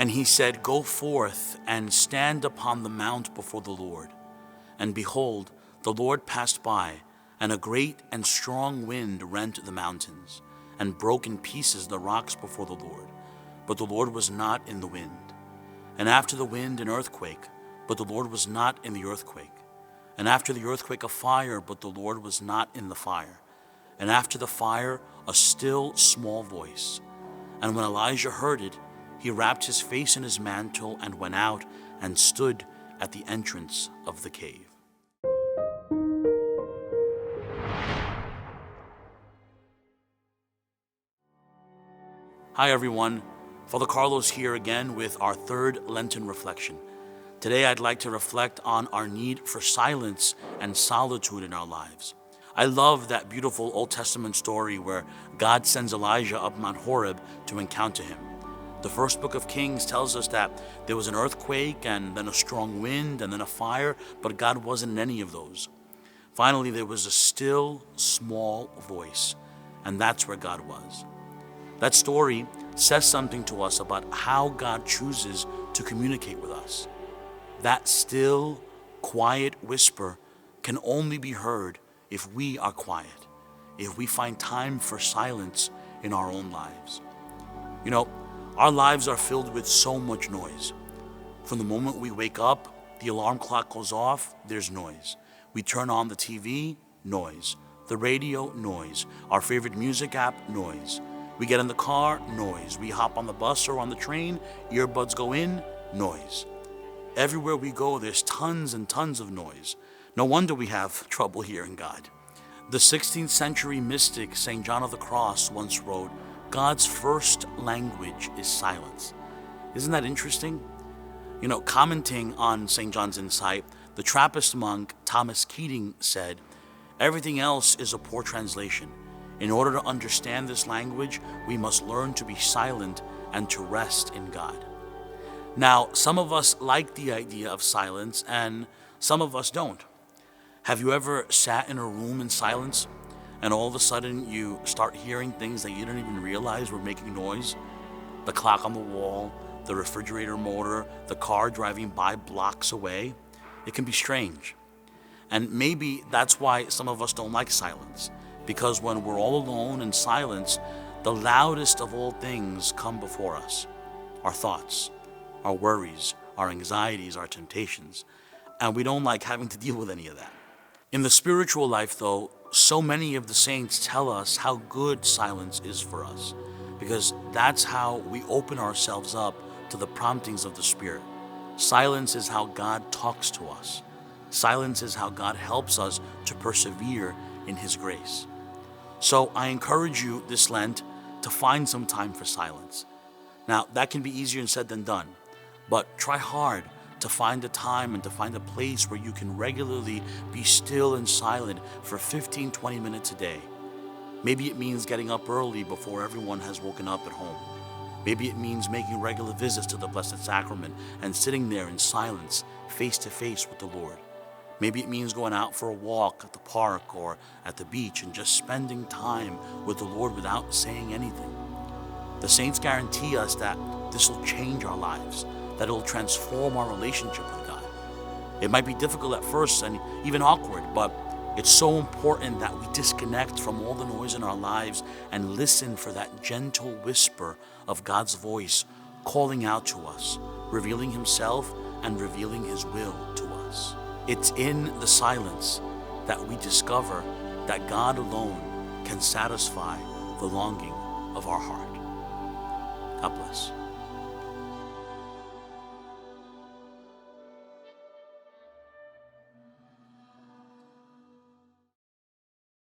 And he said, "Go forth and stand upon the mount before the Lord." And behold, the Lord passed by, and a great and strong wind rent the mountains, and broke in pieces the rocks before the Lord. But the Lord was not in the wind. And after the wind an earthquake, but the Lord was not in the earthquake. And after the earthquake a fire, but the Lord was not in the fire. And after the fire a still small voice. And when Elijah heard it, he wrapped his face in his mantle and went out and stood at the entrance of the cave. Hi everyone, Father Carlos here again with our third Lenten reflection. Today I'd like to reflect on our need for silence and solitude in our lives. I love that beautiful Old Testament story where God sends Elijah up Mount Horeb to encounter him. The first book of Kings tells us that there was an earthquake and then a strong wind and then a fire, but God wasn't in any of those. Finally, there was a still, small voice, and that's where God was. That story says something to us about how God chooses to communicate with us. That still, quiet whisper can only be heard if we are quiet, if we find time for silence in our own lives. You know, our lives are filled with so much noise. From the moment we wake up, the alarm clock goes off, there's noise. We turn on the TV, noise. The radio, noise. Our favorite music app, noise. We get in the car, noise. We hop on the bus or on the train, earbuds go in, noise. Everywhere we go, there's tons and tons of noise. No wonder we have trouble hearing God. The 16th century mystic St. John of the Cross once wrote, "God's first language is silence." Isn't that interesting? You know, commenting on St. John's insight, the Trappist monk Thomas Keating said, "Everything else is a poor translation. In order to understand this language, we must learn to be silent and to rest in God." Now, some of us like the idea of silence and some of us don't. Have you ever sat in a room in silence and all of a sudden you start hearing things that you didn't even realize were making noise? The clock on the wall, the refrigerator motor, the car driving by blocks away. It can be strange. And maybe that's why some of us don't like silence, because when we're all alone in silence, the loudest of all things come before us. Our thoughts, our worries, our anxieties, our temptations. And we don't like having to deal with any of that. In the spiritual life, though, so many of the saints tell us how good silence is for us, because that's how we open ourselves up to the promptings of the Spirit. Silence is how God talks to us. Silence is how God helps us to persevere in His grace. So I encourage you this Lent to find some time for silence. Now, that can be easier said than done, but try hard to find a time and to find a place where you can regularly be still and silent for 15-20 minutes a day. Maybe it means getting up early before everyone has woken up at home. Maybe it means making regular visits to the Blessed Sacrament and sitting there in silence, face to face with the Lord. Maybe it means going out for a walk at the park or at the beach and just spending time with the Lord without saying anything. The saints guarantee us that this will change our lives, that it will transform our relationship with God. It might be difficult at first and even awkward, but it's so important that we disconnect from all the noise in our lives and listen for that gentle whisper of God's voice calling out to us, revealing Himself and revealing His will to us. It's in the silence that we discover that God alone can satisfy the longing of our heart. God bless.